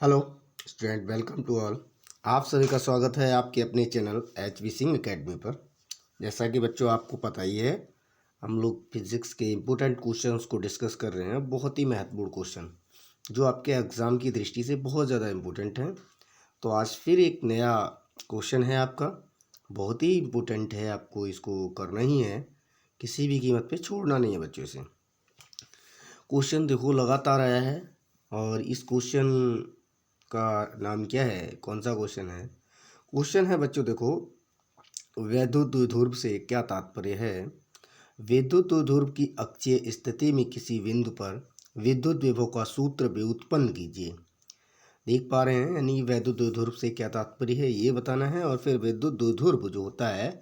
Hello student, welcome to all. आप सभी का स्वागत है आपके अपने चैनल HV सिंह एकेडमी पर। जैसा कि बच्चों आपको पता ही है, हम लोग फिजिक्स के इम्पोर्टेंट क्वेश्चंस को डिस्कस कर रहे हैं। बहुत ही महत्वपूर्ण क्वेश्चन जो आपके एग्ज़ाम की दृष्टि से बहुत ज़्यादा इम्पोर्टेंट हैं। तो आज फिर एक नया क्वेश्चन है आपका, बहुत ही इम्पोर्टेंट है, आपको इसको करना ही है, किसी भी कीमत पे छोड़ना नहीं है बच्चों से। क्वेश्चन देखो लगातार आया है और इस क्वेश्चन का नाम क्या है, कौन सा क्वेश्चन है? क्वेश्चन है बच्चों देखो, वैद्युत द्विध्रुव से क्या तात्पर्य है? विद्युत द्विध्रुव की अक्षीय स्थिति में किसी बिंदु पर विद्युत विभव का सूत्र व्युत्पन्न कीजिए। देख पा रहे हैं, यानी वैद्युत द्विध्रुव से क्या तात्पर्य है ये बताना है। और फिर विद्युत द्विध्रुव जो होता है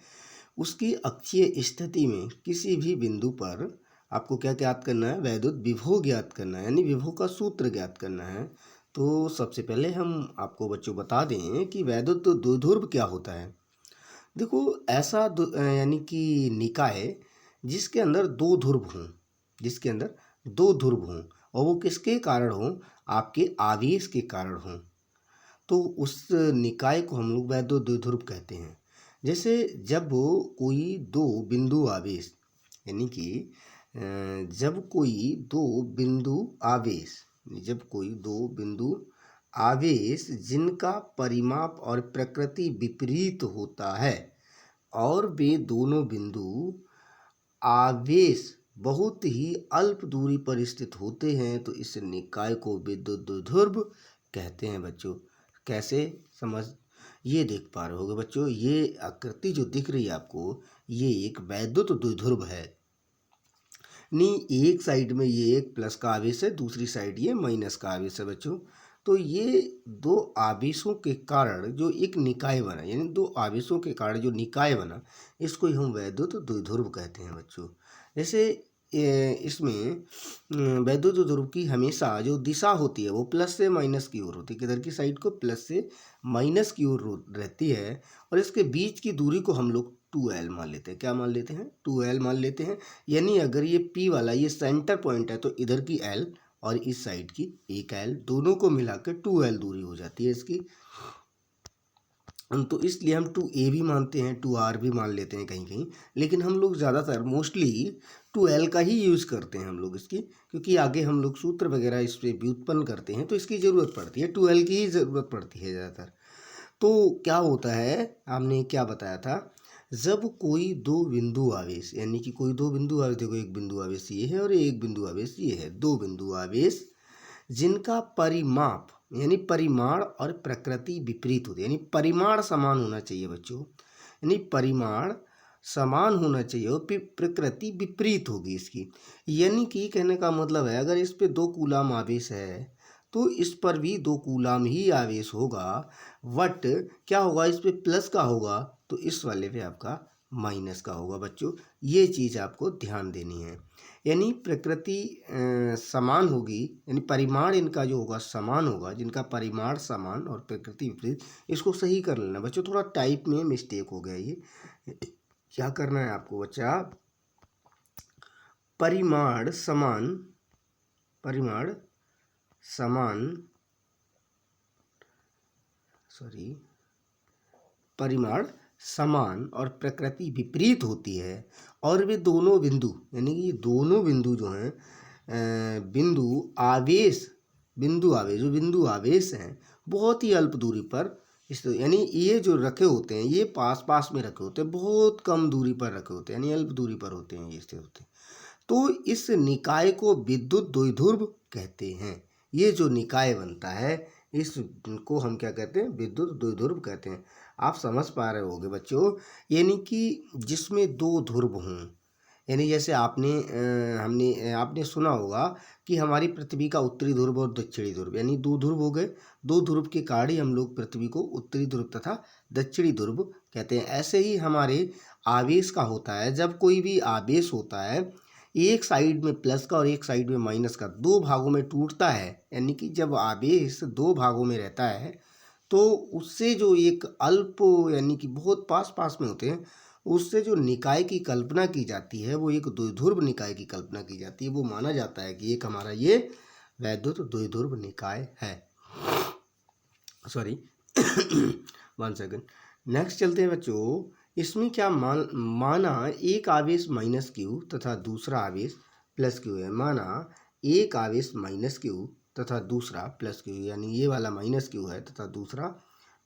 उसकी अक्षीय स्थिति में किसी भी बिंदु पर आपको क्या ज्ञात करना है? वैद्युत विभव ज्ञात करना है, यानी विभव का सूत्र ज्ञात करना है। तो सबसे पहले हम आपको बच्चों बता दें कि वैद्युत द्विध्रुव क्या होता है। देखो, ऐसा यानी कि निकाय जिसके अंदर दो ध्रुव हों, जिसके अंदर दो ध्रुव हों और वो किसके कारण हों? आपके आवेश के कारण हों, तो उस निकाय को हम लोग वैद्युत द्विध्रुव कहते हैं। जैसे जब कोई दो बिंदु आवेश, यानी कि जब कोई दो बिंदु आवेश जब कोई दो बिंदु आवेश जिनका परिमाप और प्रकृति विपरीत होता है और वे दोनों बिंदु आवेश बहुत ही अल्प दूरी पर स्थित होते हैं, तो इस निकाय को विद्युत द्विध्रुव कहते हैं बच्चों। कैसे समझ, ये देख पा रहे होगे बच्चों, ये आकृति जो दिख रही है आपको, ये एक वैद्युत द्विध्रुव है। नहीं, एक साइड में ये एक प्लस का आवेश है, दूसरी साइड ये माइनस का आवेश है बच्चों। तो ये दो आवेशों के कारण जो एक निकाय बना, यानी दो आवेशों के कारण जो निकाय बना, इसको ही हम वैद्युत द्विध्रुव कहते हैं बच्चों। जैसे इसमें वैद्युत द्विध्रुव की हमेशा जो दिशा होती है वो प्लस से माइनस की ओर होती है। किधर की साइड को? प्लस से माइनस की ओर रहती है। और इसके बीच की दूरी को हम लोग 2L मान लेते हैं। क्या मान लेते हैं? 2L मान लेते हैं। यानी अगर ये P वाला ये सेंटर पॉइंट है तो इधर की L और इस साइड की एक L, दोनों को मिलाकर 2L दूरी हो जाती है इसकी। तो इसलिए हम 2A भी मानते हैं, 2R भी मान लेते हैं कहीं कहीं, लेकिन हम लोग ज़्यादातर मोस्टली 2L का ही यूज़ करते हैं हम लोग इसकी, क्योंकि आगे हम लोग सूत्र वगैरह इस पर व्युत्पन्न करते हैं तो इसकी ज़रूरत पड़ती है, 2L की ही ज़रूरत पड़ती है ज़्यादातर। तो क्या होता है, आपने क्या बताया था, जब कोई दो बिंदु आवेश, यानी कि कोई दो बिंदु आवेश, देखो एक बिंदु आवेश ये है और एक बिंदु आवेश ये है, दो बिंदु आवेश जिनका परिमाप यानी परिमाण और प्रकृति विपरीत होती है, यानी परिमाण समान होना चाहिए बच्चों, यानी परिमाण समान होना चाहिए और प्रकृति विपरीत होगी इसकी। यानी कि कहने का मतलब है, अगर इस पे 2 कूलाम आवेश है तो इस पर भी 2 कूलाम ही आवेश होगा, बट क्या होगा, इस पे प्लस का होगा तो इस वाले पे आपका माइनस का होगा बच्चों। ये चीज़ आपको ध्यान देनी है। यानी प्रकृति समान होगी, यानी परिमाण इनका जो होगा समान होगा, जिनका परिमाण समान और प्रकृति विपरीत। इसको सही कर लेना बच्चों, थोड़ा टाइप में मिस्टेक हो गया ये। क्या करना है आपको बच्चा? परिमाण समान, परिमाण समान, सॉरी, परिमाण समान और प्रकृति विपरीत होती है और वे दोनों बिंदु, यानी कि ये दोनों बिंदु जो हैं बिंदु आवेश, जो बिंदु आवेश हैं बहुत ही अल्प दूरी पर, इस यानी ये जो रखे होते हैं ये पास पास में रखे होते हैं, बहुत कम दूरी पर रखे होते हैं, यानी अल्प दूरी पर होते हैं, ये स्थित होते हैं। तो इस निकाय को विद्युत द्विध्रुव कहते हैं। ये जो निकाय बनता है इसको हम क्या कहते हैं? विद्युत द्विध्रुव कहते हैं। आप समझ पा रहे होंगे बच्चों, यानी कि जिसमें दो ध्रुव हों, यानी जैसे आपने सुना होगा कि हमारी पृथ्वी का उत्तरी ध्रुव और दक्षिणी ध्रुव, यानी दो ध्रुव हो गए। दो ध्रुव के कारण ही हम लोग पृथ्वी को उत्तरी ध्रुव तथा दक्षिणी ध्रुव कहते हैं। ऐसे ही हमारे आवेश का होता है, जब कोई भी आवेश होता है एक साइड में प्लस का और एक साइड में माइनस का, दो भागों में टूटता है, यानी कि जब आवेश दो भागों में रहता है तो उससे जो एक अल्प, यानी कि बहुत पास पास में होते हैं, उससे जो निकाय की कल्पना की जाती है वो एक द्विध्रुव निकाय की कल्पना की जाती है। वो माना जाता है कि एक हमारा ये वैद्युत द्विध्रुव निकाय है। Sorry 1 second. नेक्स्ट चलते हैं बच्चों। इसमें क्या माना एक आवेश माइनस क्यू तथा दूसरा आवेश प्लस क्यू है। माना एक आवेश माइनस क्यू तथा दूसरा प्लस क्यू, यानी ये वाला माइनस क्यू है तथा दूसरा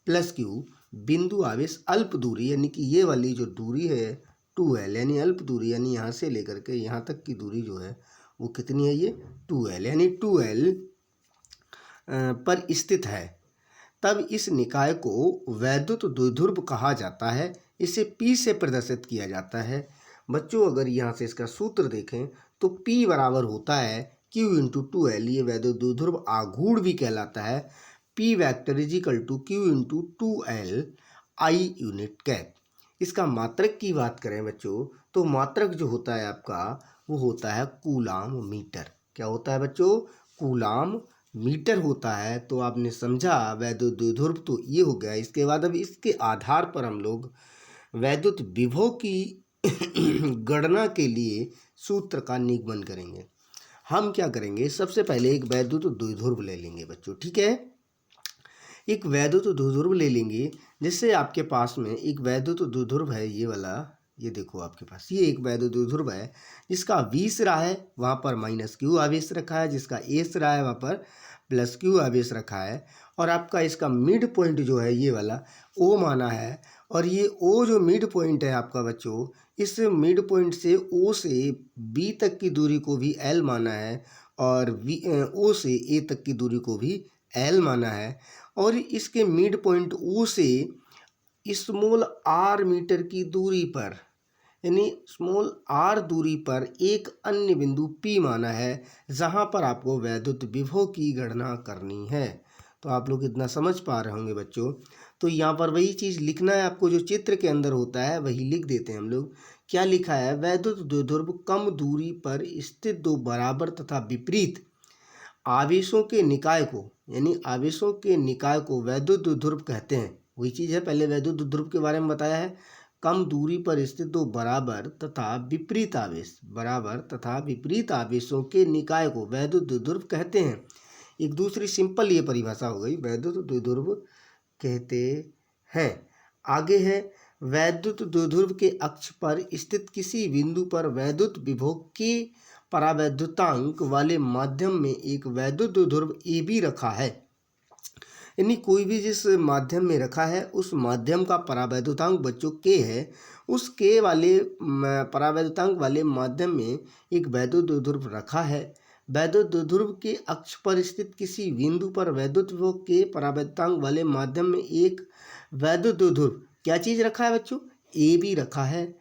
प्लस क्यू। बिंदु आवेश अल्प दूरी, यानी कि ये वाली जो दूरी है 2L, यानी अल्प दूरी, यानी यहाँ से लेकर के यहाँ तक की दूरी जो है वो कितनी है, ये 2L, यानी 2L पर स्थित है। तब इस निकाय को वैद्युत द्विध्रुव कहा जाता है। इसे P से प्रदर्शित किया जाता है। बच्चों अगर यहाँ से इसका सूत्र देखें तो P बराबर होता है Q इंटू 2L। ये वैद्युत द्विध्रुव आघूर्ण भी कहलाता है। P vector is equal to Q into 2L I unit cap. इसका मात्रक की बात करें बच्चों तो मात्रक जो होता है आपका वो होता है कूलाम मीटर। क्या होता है बच्चों? कूलाम मीटर होता है। तो आपने समझा वैद्युत द्विध्रुव तो ये हो गया। इसके बाद अब इसके आधार पर हम लोग वैद्युत विभव की गणना के लिए सूत्र का निगमन करेंगे। हम क्या करेंगे, सबसे पहले एक वैद्युत द्विध्रुव ले लेंगे बच्चों, ठीक है। एक वैद्युत द्विध्रुव ले लेंगे। जैसे आपके पास में एक वैद्युत द्विध्रुव है, ये वाला, ये देखो आपके पास ये एक वैद्युत द्विध्रुव है जिसका V सिरा है वहाँ पर माइनस क्यू आवेश रखा है, जिसका A सिरा है वहाँ पर प्लस क्यू आवेश रखा है। और आपका इसका मिड पॉइंट जो है ये वाला O माना है। और ये O जो मिड पॉइंट है आपका बच्चों, इस मिड पॉइंट से O से B तक की दूरी को भी L माना है और O से A तक की दूरी को भी L माना है। और इसके मिड पॉइंट O से स्मॉल r मीटर की दूरी पर, यानी स्मॉल r दूरी पर एक अन्य बिंदु P माना है जहां पर आपको वैद्युत विभव की गणना करनी है। तो आप लोग इतना समझ पा रहे होंगे बच्चों। तो यहाँ पर वही चीज़ लिखना है आपको जो चित्र के अंदर होता है वही लिख देते हैं हम लोग। क्या लिखा है? वैद्युत द्विध्रुव कम दूरी पर स्थित दो बराबर तथा विपरीत आवेशों के निकाय को, यानी आवेशों के निकाय को वैद्युत द्विध्रुव कहते हैं। वही चीज़ है, पहले वैद्युत द्विध्रुव के बारे में बताया है। कम दूरी पर स्थित दो बराबर तथा विपरीत आवेश, बराबर तथा विपरीत आवेशों के निकाय को वैद्युत द्विध्रुव कहते हैं। एक दूसरी सिंपल ये परिभाषा हो गई, वैद्युत द्विध्रुव कहते हैं। आगे है, वैद्युत द्विध्रुव के अक्ष पर स्थित किसी बिंदु पर वैद्युत विभव के परावैद्युतांक वाले माध्यम में एक वैद्युत द्विध्रुव AB रखा है। यानी कोई भी जिस माध्यम में रखा है उस माध्यम का परावैद्युतांक बच्चों K है। उस K वाले परावैद्युतांक वाले माध्यम में एक वैद्युत द्विध्रुव रखा है। वैद्युत द्विध्रुव के अक्ष पर स्थित किसी बिंदु पर वैद्युत विभव के परावैद्युतांक वाले माध्यम में एक वैद्युत द्विध्रुव क्या चीज़ रखा है बच्चों? AB रखा है।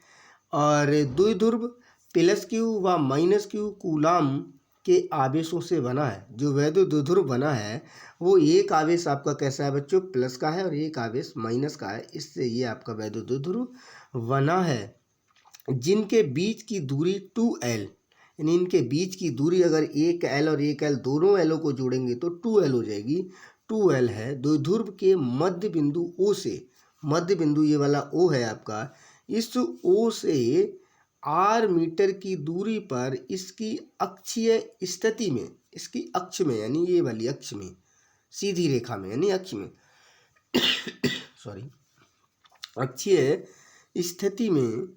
और द्विध्रुव प्लस क्यू व माइनस क्यू कूलाम के आवेशों से बना है। जो वैद्युत द्विध्रुव बना है वो एक आवेश आपका कैसा है बच्चों? प्लस का है और एक आवेश माइनस का है। इससे ये आपका वैद्युत द्विध्रुव बना है। जिनके बीच की दूरी 2L, यानी इनके बीच की दूरी अगर एक L और एक L दोनों L को जोड़ेंगे तो 2L हो जाएगी। 2L है। द्विध्रुव के मध्य बिंदु O से, मध्य बिंदु ये वाला O है आपका, इस O से r मीटर की दूरी पर इसकी अक्षीय स्थिति में, इसकी अक्ष में, यानी ये वाली अक्ष में, सीधी रेखा में, यानी अक्ष में सॉरी अक्षीय स्थिति में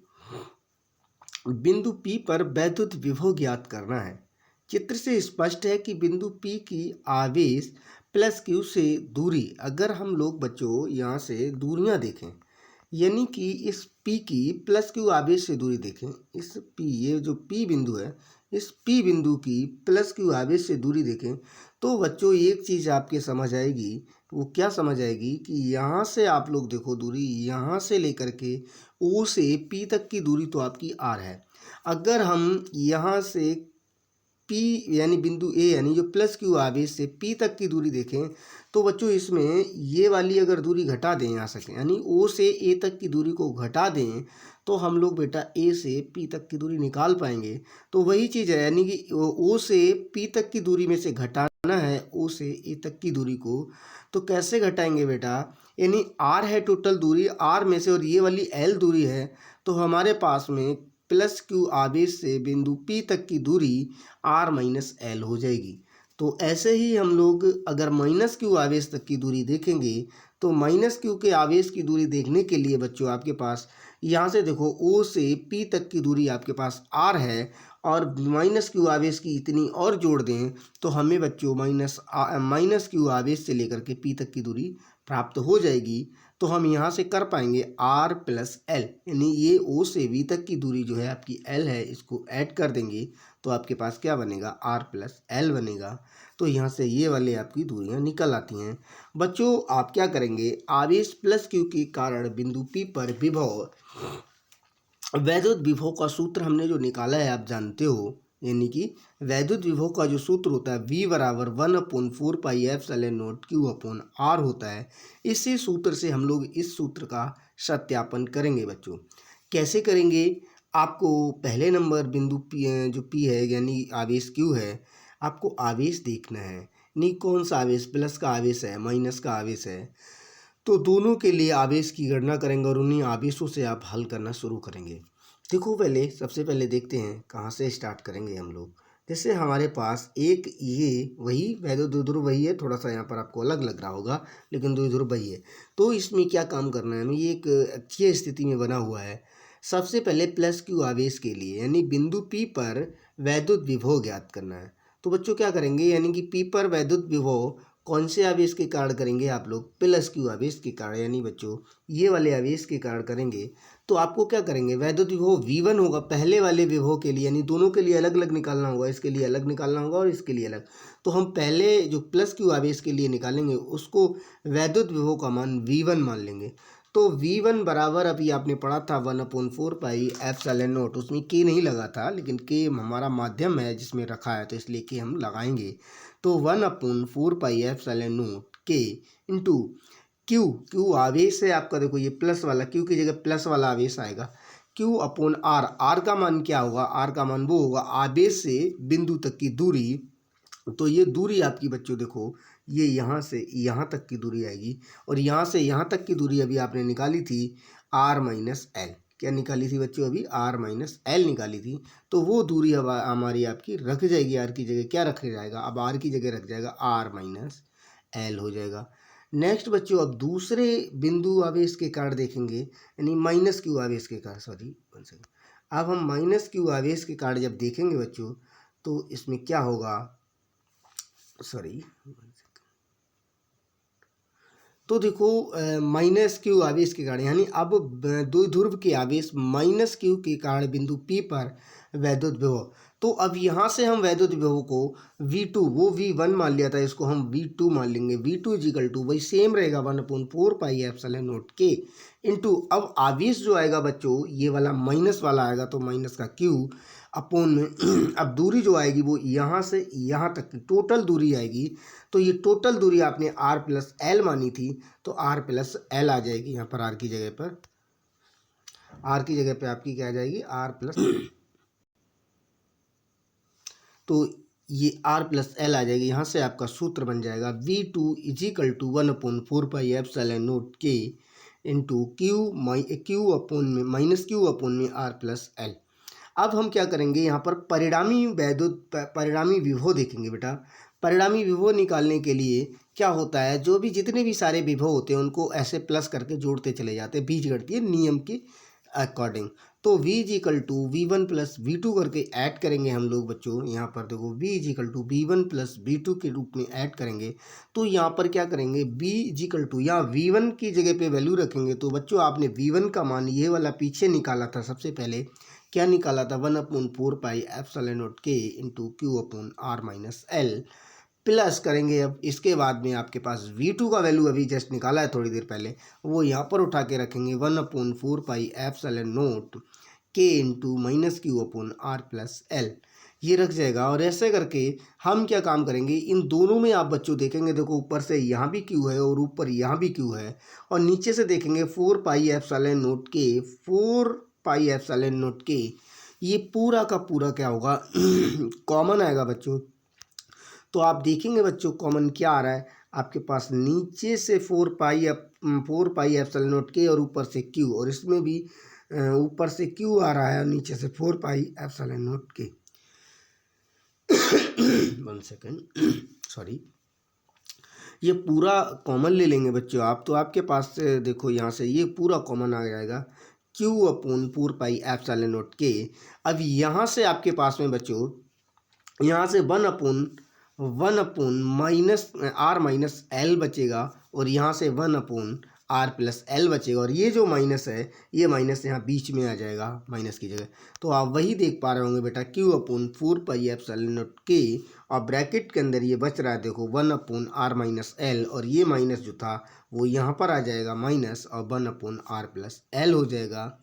बिंदु P पर वैद्युत विभव ज्ञात करना है। चित्र से स्पष्ट है कि बिंदु P की आवेश प्लस Q से दूरी, अगर हम लोग बच्चों यहाँ से दूरियाँ देखें, यानी कि इस P की प्लस Q आवेश से दूरी देखें, इस P, ये जो P बिंदु है, इस P बिंदु की प्लस Q आवेश से दूरी देखें तो बच्चों एक चीज़ आपके समझ आएगी। वो क्या समझ आएगी कि यहाँ से आप लोग देखो दूरी, यहाँ से लेकर के O से P तक की दूरी तो आपकी R है। अगर हम यहाँ से P यानी बिंदु A, यानी जो प्लस Q आवेश से P तक की दूरी देखें तो बच्चों इसमें ये वाली अगर दूरी घटा दें यहाँ से, यानी O से A तक की दूरी को घटा दें तो हम लोग बेटा A से P तक की दूरी निकाल पाएंगे। तो वही चीज़ है, यानी कि O से P तक की दूरी में से घटाना है O से A तक की दूरी को। तो कैसे घटाएंगे बेटा? यानी R है टोटल दूरी, R में से और ये वाली L दूरी है, तो हमारे पास में प्लस Q आवेश से बिंदु P तक की दूरी R माइनस L हो जाएगी। तो ऐसे ही हम लोग अगर माइनस क्यू आवेश तक की दूरी देखेंगे तो माइनस क्यू के आवेश की दूरी देखने के लिए बच्चों आपके पास यहाँ से देखो ओ से पी तक की दूरी आपके पास आर है और माइनस क्यू आवेश की इतनी और जोड़ दें तो हमें बच्चों माइनस क्यू आवेश से लेकर के पी तक की दूरी प्राप्त हो जाएगी। तो हम यहाँ से कर पाएंगे आर प्लस एल, यानी ये ओ से वी तक की दूरी जो है आपकी एल है, इसको ऐड कर देंगे तो आपके पास क्या बनेगा, आर प्लस एल बनेगा। तो यहाँ से ये वाले आपकी दूरियाँ निकल आती हैं। बच्चों आप क्या करेंगे, आवेश प्लस क्यू के कारण बिंदु पी पर विभव, वैद्युत विभव का सूत्र हमने जो निकाला है आप जानते हो, यानी कि वैद्युत विभव का जो सूत्र होता है V बराबर 1/4πε0 Q/R होता है। इसी सूत्र से हम लोग इस सूत्र का सत्यापन करेंगे बच्चों। कैसे करेंगे, आपको पहले नंबर बिंदु P जो P है यानी आवेश Q है, आपको आवेश देखना है, नहीं कौन सा आवेश, प्लस का आवेश है माइनस का आवेश है, तो दोनों के लिए आवेश की गणना करेंगे और उन्हीं आवेशों से आप हल करना शुरू करेंगे। देखो सबसे पहले देखते हैं कहाँ से स्टार्ट करेंगे हम लोग। जैसे हमारे पास एक ये वही वैद्युत द्विध्रुव वही है, थोड़ा सा यहाँ पर आपको अलग लग रहा होगा लेकिन द्विध्रुव वही है। तो इसमें क्या काम करना है हमें, ये एक अच्छी स्थिति में बना हुआ है। सबसे पहले प्लस क्यू आवेश के लिए यानी बिंदु P पर वैद्युत विभव ज्ञात करना है। तो बच्चों क्या करेंगे, यानी कि P पर वैद्युत विभव कौन से आवेश के कारण करेंगे आप लोग, प्लस क्यू आवेश के कारण, यानी बच्चों ये वाले आवेश के कारण करेंगे। तो आपको क्या करेंगे, वैद्युत विभव V1 होगा पहले वाले विभव के लिए, यानी दोनों के लिए अलग अलग निकालना होगा, इसके लिए अलग निकालना होगा और इसके लिए अलग। तो हम पहले जो प्लस क्यू आवेश के लिए निकालेंगे उसको वैद्युत विभव का मान V1 मान लेंगे। तो V1 बराबर अभी आपने पढ़ा था 1/4πε0, उसमें के नहीं लगा था लेकिन के हमारा माध्यम है जिसमें रखा है तो इसलिए के हम लगाएंगे। तो 1/4πε0 के इंटू क्यू आवेश है आपका, देखो ये प्लस वाला, क्यू की जगह प्लस वाला आवेश आएगा, Q/R। आर का मान क्या होगा, आर का मान वो होगा आवेश से बिंदु तक की दूरी। तो ये दूरी आपकी बच्चों देखो ये यहाँ से यहाँ तक की दूरी आएगी और यहाँ से यहाँ तक की दूरी अभी आपने निकाली थी R-L। क्या निकाली थी बच्चों, अभी R-L निकाली थी। तो वो दूरी अब हमारी आपकी रख जाएगी, आर की जगह क्या रख जाएगा, अब आर की जगह रख जाएगा R-L हो जाएगा। नेक्स्ट बच्चों अब दूसरे बिंदु आवेश के कारण देखेंगे, यानी माइनस क्यू आवेश के कारण, सॉरी वन सेकेंड। अब हम माइनस क्यू आवेश के कारण जब देखेंगे बच्चों तो इसमें क्या होगा, सॉरी तो देखो माइनस क्यू आवेश के कारण, यानी अब द्विध्रुव के आवेश माइनस क्यू के कारण बिंदु P पर वैद्युत विभव। तो अब यहाँ से हम वैद्युत विभव को V2, वो V1 मान लिया था, इसको हम V2 मान लेंगे। V2 इजिकल टू वही सेम रहेगा 1/4πε0 के इंटू, अब आवेश जो आएगा बच्चों ये वाला माइनस वाला आएगा तो माइनस का Q अपोन में अब दूरी जो आएगी वो यहाँ से यहाँ तक की टोटल दूरी आएगी। तो ये टोटल दूरी आपने R+L मानी थी तो R+L आ जाएगी, यहाँ पर R की जगह पर, R की जगह पे आपकी क्या आ जाएगी, R+, तो ये R+L आ जाएगी। यहाँ से आपका सूत्र बन जाएगा V2 इजिकल टू 1/4πε0 के इंटू क्यू अपोन में माइनस क्यू अपोन में R+L। अब हम क्या करेंगे, यहाँ पर परिणामी विभव देखेंगे बेटा। परिणामी विभव निकालने के लिए क्या होता है, जो भी जितने भी सारे विभव होते हैं उनको ऐसे प्लस करके जोड़ते चले जाते हैं बीजगणितीय नियम के अकॉर्डिंग। तो V is equal to V1 plus V2 करके ऐड करेंगे हम लोग बच्चों। यहाँ पर देखो V is equal to V1 plus V2 के रूप में ऐड करेंगे। तो यहाँ पर क्या करेंगे, V इजिकल टू यहाँ V1 की जगह पे वैल्यू रखेंगे। तो बच्चों आपने V1 का मान ये वाला पीछे निकाला था, सबसे पहले क्या निकाला था, 1/4πε0 के इंटू Q/R-L प्लस करेंगे। अब इसके बाद में आपके पास V2 का वैल्यू अभी जस्ट निकाला है थोड़ी देर पहले, वो यहाँ पर उठा के रखेंगे 1/4πε0 के इंटू -Q/R+L, ये रख जाएगा। और ऐसे करके हम क्या काम करेंगे, इन दोनों में आप बच्चों देखेंगे, देखो ऊपर से यहाँ भी Q है और ऊपर यहाँ भी Q है, और नीचे से देखेंगे 4πε0 के ये पूरा का पूरा क्या होगा कॉमन आएगा बच्चों। तो आप देखेंगे बच्चों कॉमन क्या आ रहा है आपके पास, नीचे से 4πε0 के और ऊपर से Q, और इसमें भी ऊपर से Q आ रहा है और नीचे से 4πε0 के 1 सेकेंड सॉरी, ये पूरा कॉमन ले लेंगे बच्चों आप, तो आपके पास से देखो यहाँ से ये पूरा कॉमन आ जाएगा Q/4πε0 K। अब यहाँ से आपके पास में बच्चों यहाँ से 1/1 माइनस R माइनस L बचेगा, और यहाँ से 1/R+L बचेगा, और ये जो माइनस है ये माइनस यहाँ बीच में आ जाएगा माइनस की जगह। तो आप वही देख पा रहे होंगे बेटा Q/4πε0 K, और ब्रैकेट के अंदर ये बच रहा है देखो 1/R-L, और ये माइनस जो था वो यहाँ पर आ जाएगा माइनस, और 1/R+L हो जाएगा।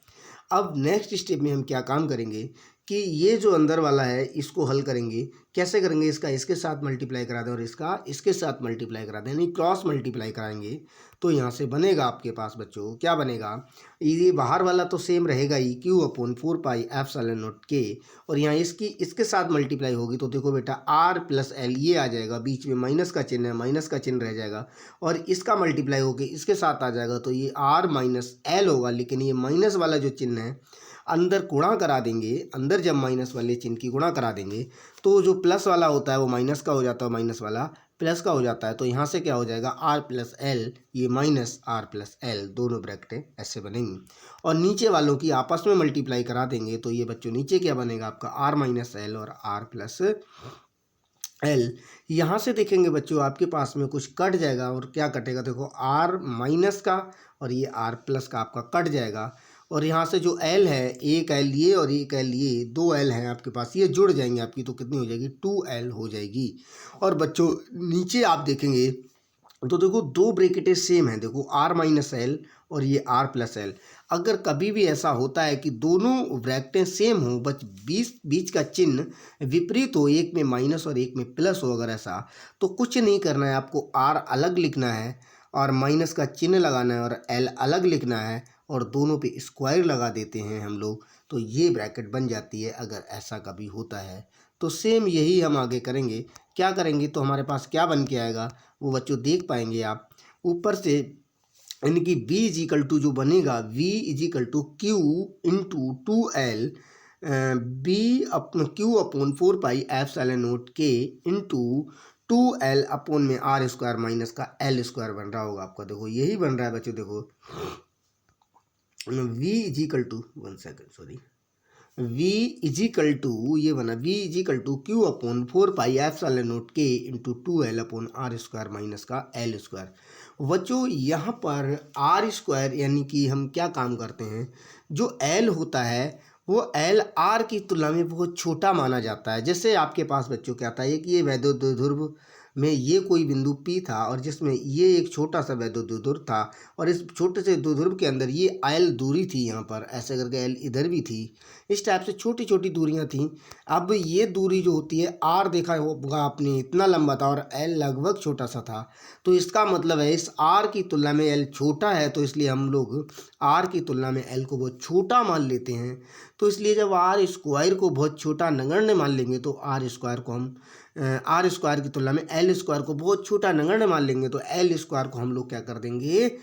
अब नेक्स्ट स्टेप में हम क्या काम करेंगे कि ये जो अंदर वाला है इसको हल करेंगे। कैसे करेंगे? इसका इसके साथ मल्टीप्लाई करा दें और इसका इसके साथ मल्टीप्लाई करा दें, यानी क्रॉस मल्टीप्लाई कराएंगे। तो यहाँ से बनेगा आपके पास बच्चों क्या बनेगा, ये बाहर वाला तो सेम रहेगा ही Q/4πε0 K, और यहाँ इसकी इसके साथ मल्टीप्लाई होगी तो देखो बेटा R+L ये आ जाएगा, बीच में माइनस का चिन्ह है, माइनस का चिन्ह रह जाएगा, और इसका मल्टीप्लाई होकर इसके साथ आ जाएगा तो ये R-L होगा। लेकिन ये माइनस वाला जो चिन्ह है अंदर गुणा करा देंगे, अंदर जब माइनस वाले चिन्ह की गुणा करा देंगे तो जो प्लस वाला होता है वो माइनस का हो जाता है, माइनस वाला प्लस का हो जाता है। तो यहाँ से क्या हो जाएगा R+L, ये माइनस R+L, दोनों ब्रैकेटें ऐसे बनेंगी, और नीचे वालों की आपस में मल्टीप्लाई करा देंगे तो ये बच्चों नीचे क्या बनेगा आपका R-L और R+L। यहाँ से देखेंगे बच्चों आपके पास में कुछ कट जाएगा, और क्या कटेगा देखो R- का और ये R+ का आपका कट जाएगा, और यहाँ से जो L है, एक L ये और एक L ये, दो L हैं आपके पास, ये जुड़ जाएंगे आपकी, तो कितनी हो जाएगी 2L हो जाएगी। और बच्चों नीचे आप देखेंगे तो देखो दो ब्रैकेटें सेम हैं, देखो R-L और ये R+L। अगर कभी भी ऐसा होता है कि दोनों ब्रैकेटें सेम हो बस बीच का चिन्ह विपरीत हो, एक में माइनस और एक में प्लस हो, अगर ऐसा तो कुछ नहीं करना है, आपको R अलग लिखना है और माइनस का चिन्ह लगाना है, और L अलग लिखना है, और दोनों पे स्क्वायर लगा देते हैं हम लोग, तो ये ब्रैकेट बन जाती है अगर ऐसा कभी होता है। तो सेम यही हम आगे करेंगे। क्या करेंगे तो हमारे पास क्या बन के आएगा वो बच्चों देख पाएंगे आप ऊपर से, यानी कि V जो बनेगा V=Q/2L Q/4πε0 K into 2L में R² माइनस का L² बन रहा होगा आपका, देखो यही बन रहा है बच्चों। देखो V=1 सेकेंड सॉरी, ये बना V=Q/4πε0 K into 2L/R² minus का L²। बच्चों यहाँ पर R² यानी कि हम क्या काम करते हैं, जो L होता है वो L R की तुलना में बहुत छोटा माना जाता है। जैसे आपके पास बच्चों क्या था, कि ये वैद्युत द्विध्रुव में ये कोई बिंदु P था, और जिसमें ये एक छोटा सा वैद्युत द्विध्रुव था, और इस छोटे से द्विध्रुव के अंदर ये L दूरी थी, यहाँ पर ऐसे करके L इधर भी थी, इस टाइप से छोटी छोटी दूरियां थी। अब ये दूरी जो होती है R देखा होगा आपने इतना लंबा था और L लगभग छोटा सा था, तो इसका मतलब है इस R की तुलना में L छोटा है, तो इसलिए हम लोग R की तुलना में L को बहुत छोटा मान लेते हैं। तो इसलिए जब R² को बहुत छोटा नगण्य मान लेंगे तो R² को हम R² की तुलना में L² को बहुत छोटा नगण्य मान लेंगे, तो L² को हम लोग क्या कर देंगे,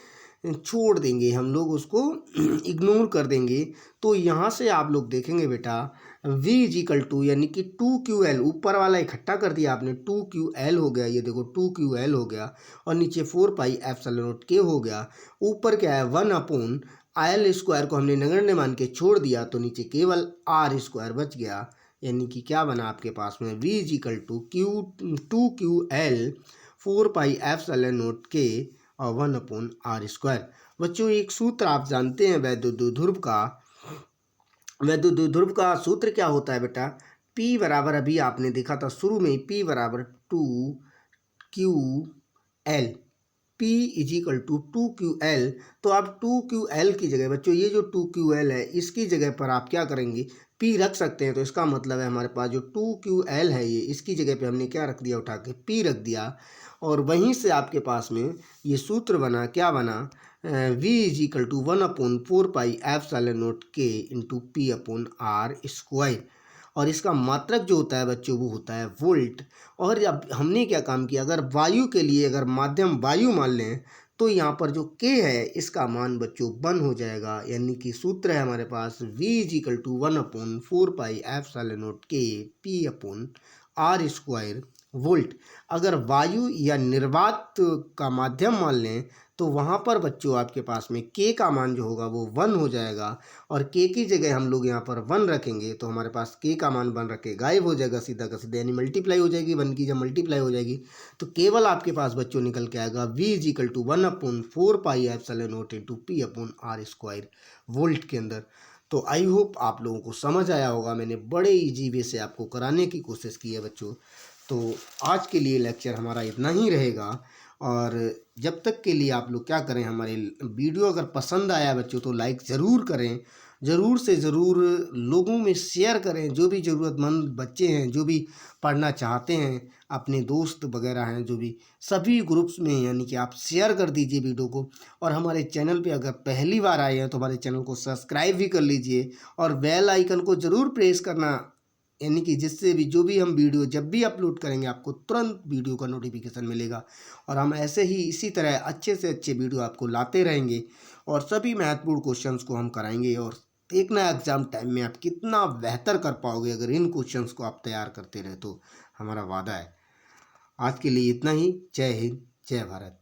छोड़ देंगे, हम लोग उसको इग्नोर कर देंगे। तो यहाँ से आप लोग देखेंगे बेटा V= यानी कि 2QL, ऊपर वाला इकट्ठा कर दिया आपने, 2QL हो गया, ये देखो 2QL हो गया, और नीचे 4πε0 K हो गया, ऊपर क्या है 1/L² को हमने नगण्य मान के छोड़ दिया, तो नीचे केवल R² बच गया। यानी कि क्या बना आपके पास में V=2QL 4πε0 K और 1/R²। बच्चों एक सूत्र आप जानते हैं वैद्युत द्विध्रुव का सूत्र क्या होता है बेटा, P बराबर, अभी आपने देखा था शुरू में, P बराबर 2QL, P=2QL। तो आप 2QL की जगह बच्चों, ये जो 2QL है इसकी जगह पर आप क्या करेंगे, P रख सकते हैं। तो इसका मतलब है हमारे पास जो 2QL है ये, इसकी जगह पे हमने क्या रख दिया, उठा के P रख दिया, और वहीं से आपके पास में ये सूत्र बना, क्या बना, V=1/4πε0 K इंटू P/R²। और इसका मात्रक जो होता है बच्चों वो होता है वोल्ट। और अब हमने क्या काम किया, अगर वायु के लिए अगर माध्यम वायु मान लें तो यहाँ पर जो K है इसका मान बच्चों 1 हो जाएगा। यानी कि सूत्र है हमारे पास V=1/4πε0 K P/R²। वोल्ट। अगर वायु या निर्वात का माध्यम मान लें तो वहाँ पर बच्चों आपके पास में के का मान जो होगा वो 1 हो जाएगा, और के की जगह हम लोग यहाँ पर 1 रखेंगे तो हमारे पास के का मान 1 रख के गायब हो जाएगा सीधा का सीधा, यानी मल्टीप्लाई हो जाएगी। 1 की जब मल्टीप्लाई हो जाएगी तो केवल आपके पास बच्चों निकल के आएगा V is equal to 1/4πε0T2P/r², volt के अंदर। तो आई होप आप लोगों को समझ आया होगा, मैंने बड़े इजी वे से आपको कराने की कोशिश की है बच्चों। तो आज के लिए लेक्चर हमारा इतना ही रहेगा, और जब तक के लिए आप लोग क्या करें, हमारे वीडियो अगर पसंद आया बच्चों तो लाइक ज़रूर करें, ज़रूर से ज़रूर लोगों में शेयर करें। जो भी ज़रूरतमंद बच्चे हैं, जो भी पढ़ना चाहते हैं, अपने दोस्त वगैरह हैं जो भी, सभी ग्रुप्स में यानी कि आप शेयर कर दीजिए वीडियो को। और हमारे चैनल पे अगर पहली बार आए हैं तो हमारे चैनल को सब्सक्राइब भी कर लीजिए, और बेल आइकन को ज़रूर प्रेस करना, यानी कि जिससे भी जो भी हम वीडियो जब भी अपलोड करेंगे आपको तुरंत वीडियो का नोटिफिकेशन मिलेगा। और हम ऐसे ही इसी तरह अच्छे से अच्छे वीडियो आपको लाते रहेंगे, और सभी महत्वपूर्ण क्वेश्चंस को हम कराएंगे। और देखना एग्ज़ाम टाइम में आप कितना बेहतर कर पाओगे अगर इन क्वेश्चंस को आप तैयार करते रहे तो, हमारा वादा है। आज के लिए इतना ही। जय हिंद, जय भारत।